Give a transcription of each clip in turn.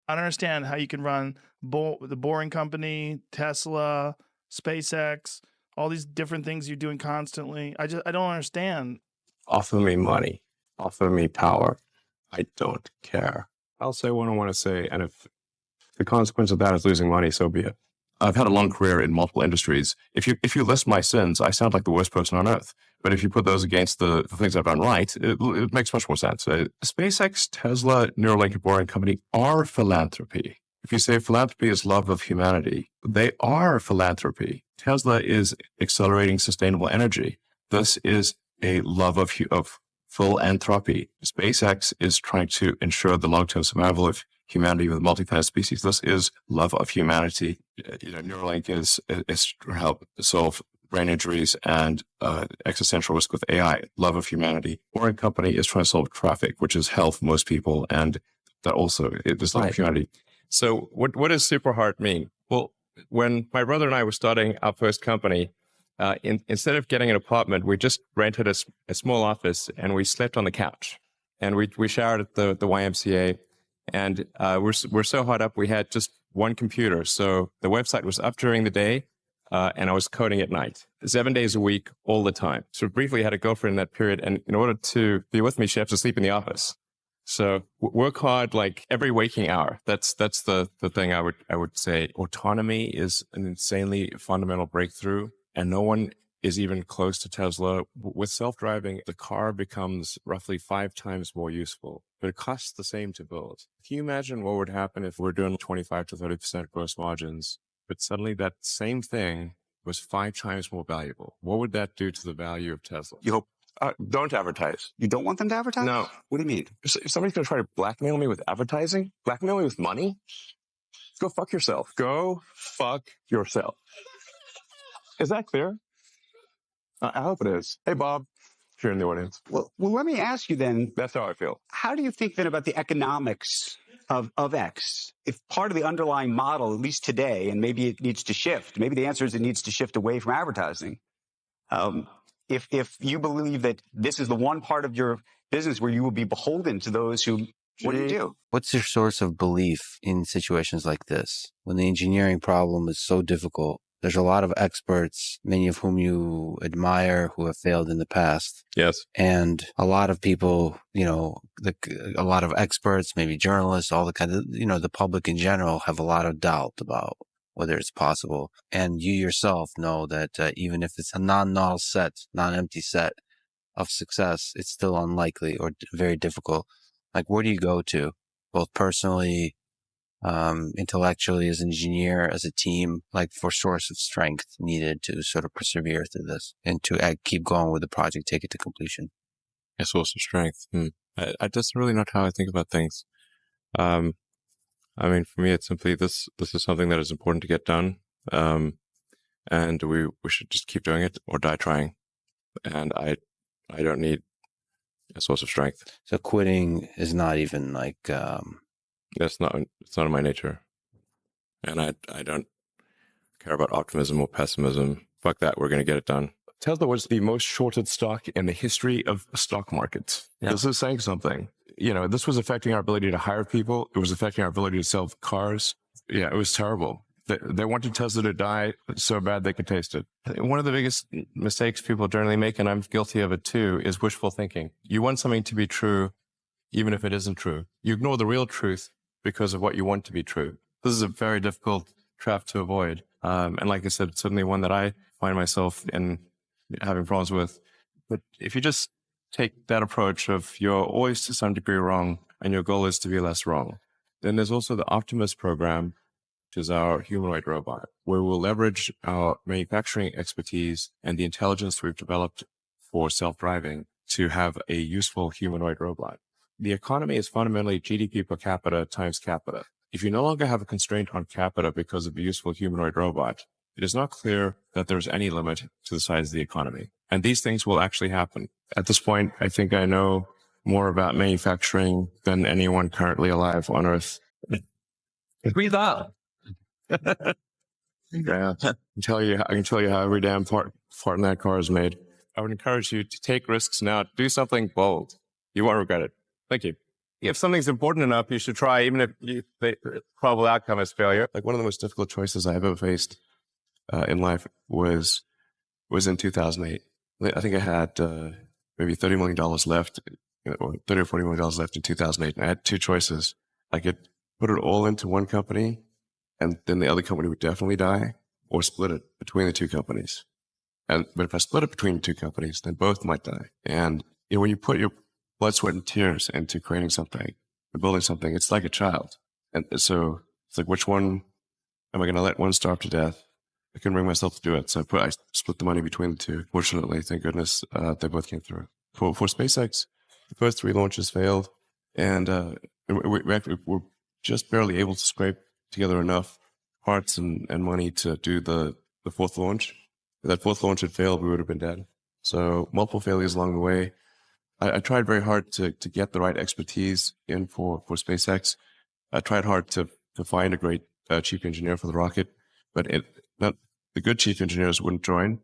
I don't understand how you can run the Boring Company, Tesla, SpaceX, all these different things you're doing constantly. I don't understand. Offer me money, offer me power. I don't care. I'll say what I want to say, and if the consequence of that is losing money, so be it. I've had a long career in multiple industries. If you list my sins, I sound like the worst person on earth. But if you put those against the things I've done right, it makes much more sense. SpaceX, Tesla, Neuralink, and Boring Company are philanthropy. If you say philanthropy is love of humanity, they are philanthropy. Tesla is accelerating sustainable energy. This is a love of philanthropy. SpaceX is trying to ensure the long-term survival of humanity with multi-planet species. This is love of humanity. Neuralink is to help solve brain injuries and existential risk with AI. Love of humanity. Boring Company is trying to solve traffic, which is hell for most people, and that also is love of humanity. So what does super heart mean? Well, when my brother and I were starting our first company, instead of getting an apartment, we just rented a small office and we slept on the couch, and we showered at the YMCA. And we're so hot up, we had just one computer. So the website was up during the day, and I was coding at night, 7 days a week, all the time. So briefly had a girlfriend in that period. And in order to be with me, she had to sleep in the office. So work hard like every waking hour. That's the thing I would say. Autonomy is an insanely fundamental breakthrough, and no one is even close to Tesla. With self-driving, the car becomes roughly 5 times more useful, but it costs the same to build. Can you imagine what would happen if we're doing 25 to 30% gross margins, but suddenly that same thing was 5 times more valuable? What would that do to the value of Tesla? You hope. Don't advertise. You don't want them to advertise? No. What do you mean? If somebody's going to try to blackmail me with advertising, blackmail me with money, go fuck yourself. Go fuck yourself. Is that clear? I hope it is. Hey, Bob, if you're in the audience. Well, let me ask you then. That's how I feel. How do you think then about the economics of X? If part of the underlying model, at least today, and maybe it needs to shift, maybe the answer is it needs to shift away from advertising. If you believe that this is the one part of your business where you will be beholden to those who, what do you do? What's your source of belief in situations like this? When the engineering problem is so difficult, there's a lot of experts, many of whom you admire, who have failed in the past. Yes. And a lot of people, a lot of experts, maybe journalists, all the kind of, the public in general have a lot of doubt about whether it's possible. And you yourself know that even if it's a non-null set, non-empty set of success, it's still unlikely or very difficult. Like, where do you go to, both personally, intellectually, as an engineer, as a team, like for source of strength needed to sort of persevere through this and to keep going with the project, take it to completion? A source of strength. I just really not how I think about things. I mean, for me, it's simply this is something that is important to get done. And we should just keep doing it or die trying. And I don't need a source of strength. So quitting is not even like, it's not in my nature. And I don't care about optimism or pessimism. Fuck that. We're going to get it done. Tesla was the most shorted stock in the history of stock markets. Yeah. This is saying something. This was affecting our ability to hire people. It was affecting our ability to sell cars. Yeah, it was terrible. They wanted Tesla to die so bad they could taste it. One of the biggest mistakes people generally make, and I'm guilty of it too, is wishful thinking. You want something to be true, even if it isn't true. You ignore the real truth because of what you want to be true. This is a very difficult trap to avoid. And like I said, it's certainly one that I find myself in having problems with. But if you just take that approach of you're always to some degree wrong and your goal is to be less wrong, then there's also the Optimus program, which is our humanoid robot, where we'll leverage our manufacturing expertise and the intelligence we've developed for self-driving to have a useful humanoid robot. The economy is fundamentally GDP per capita times capita. If you no longer have a constraint on capita because of a useful humanoid robot, it is not clear that there's any limit to the size of the economy. And these things will actually happen. At this point, I think I know more about manufacturing than anyone currently alive on Earth. Breathe out. Yeah. I can tell you how every damn part in that car is made. I would encourage you to take risks now. Do something bold. You won't regret it. Thank you. if something's important enough, you should try, even if the probable outcome is failure. Like one of the most difficult choices I've ever faced in life was in 2008. I think I had maybe $30 million left, or $30 or $40 million left in 2008. And I had two choices. I could put it all into one company, and then the other company would definitely die, or split it between the two companies. But if I split it between the two companies, then both might die. And when you put your blood, sweat, and tears into creating something, or building something, it's like a child. And so it's like, which one am I going to let one starve to death? I couldn't bring myself to do it. So I split the money between the two. Fortunately, thank goodness, they both came through. For SpaceX, the first 3 launches failed. And we're just barely able to scrape together enough parts and money to do the 4th launch. If that 4th launch had failed, we would have been dead. So multiple failures along the way. I tried very hard to get the right expertise in for SpaceX. I tried hard to find a great chief engineer for the rocket, but the good chief engineers wouldn't join,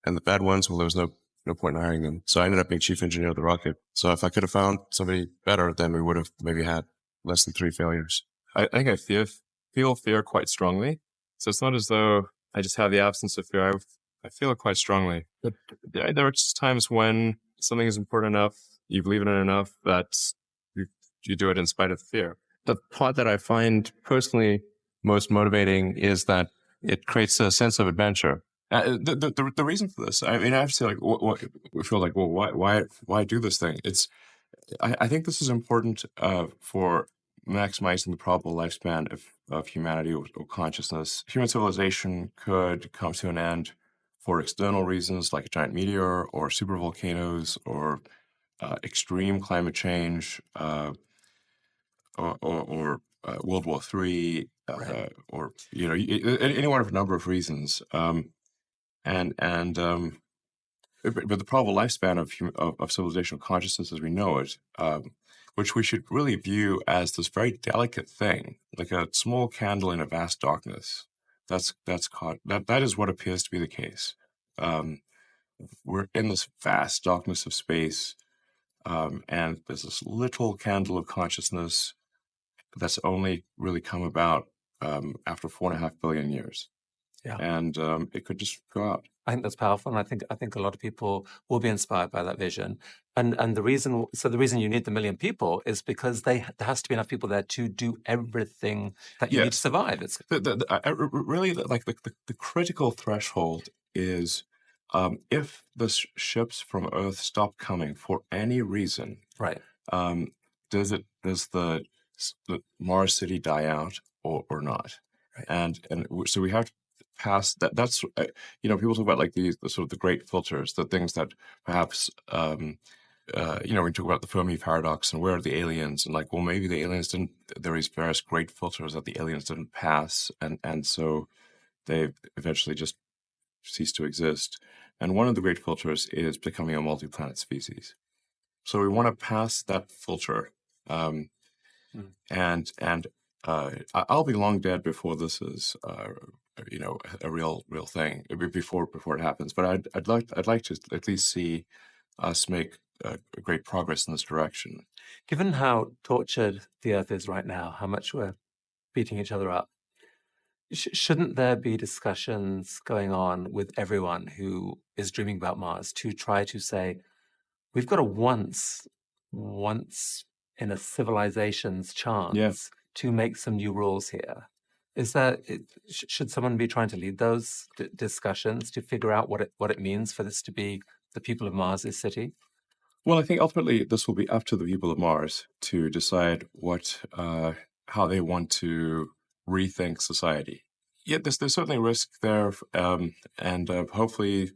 and the bad ones, well, there was no point in hiring them. So I ended up being chief engineer of the rocket. So if I could have found somebody better, then we would have maybe had less than 3 failures. I think I feel fear quite strongly. So it's not as though I just have the absence of fear. I feel it quite strongly. But there are just times when something is important enough, you believe in it enough, that you do it in spite of the fear. The part that I find personally most motivating is that it creates a sense of adventure. The reason for this, I mean, I have to say, like, what we feel like, well, why do this thing? I think this is important for maximizing the probable lifespan of humanity or consciousness. Human civilization could come to an end for external reasons, like a giant meteor or supervolcanoes or extreme climate change, or World War III, Right. or any one of a number of reasons. But the probable lifespan of civilizational consciousness as we know it, which we should really view as this very delicate thing, like a small candle in a vast darkness. That is what appears to be the case. We're in this vast darkness of space, and there's this little candle of consciousness that's only really come about after 4.5 billion years. Yeah. And it could just go out. I think that's powerful, and I think a lot of people will be inspired by that vision. And the reason you need the 1 million people is because there has to be enough people there to do everything that you need to Yes. survive. It's Really, the critical threshold is if the ships from Earth stop coming for any reason, right. does the Mars city die out or not? Right. And so we have to pass that. That's people talk about like the sort of the great filters, the things that perhaps we talk about the Fermi paradox and where are the aliens, and like, well, maybe the aliens didn't. There are these various great filters that the aliens didn't pass, and so they eventually just cease to exist. And one of the great filters is becoming a multi-planet species. So we want to pass that filter, and I'll be long dead before this is a real thing, before it happens. But I'd like to at least see us make great progress in this direction. Given how tortured the Earth is right now, how much we're beating each other up, shouldn't there be discussions going on with everyone who is dreaming about Mars to try to say, we've got a once in a civilization's chance to make some new rules here? Should someone be trying to lead those discussions to figure out what it means for this to be the people of Mars' city? Well, I think ultimately this will be up to the people of Mars to decide how they want to rethink society. Yeah, there's certainly risk there, and hopefully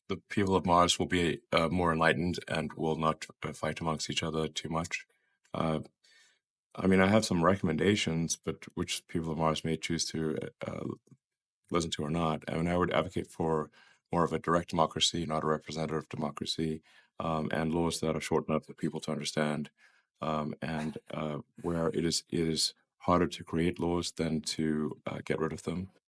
the people of Mars will be more enlightened and will not fight amongst each other too much. I mean, I have some recommendations, but which people of Mars may choose to listen to or not. I mean, I would advocate for more of a direct democracy, not a representative democracy, and laws that are short enough for people to understand, and where it is harder to create laws than to get rid of them.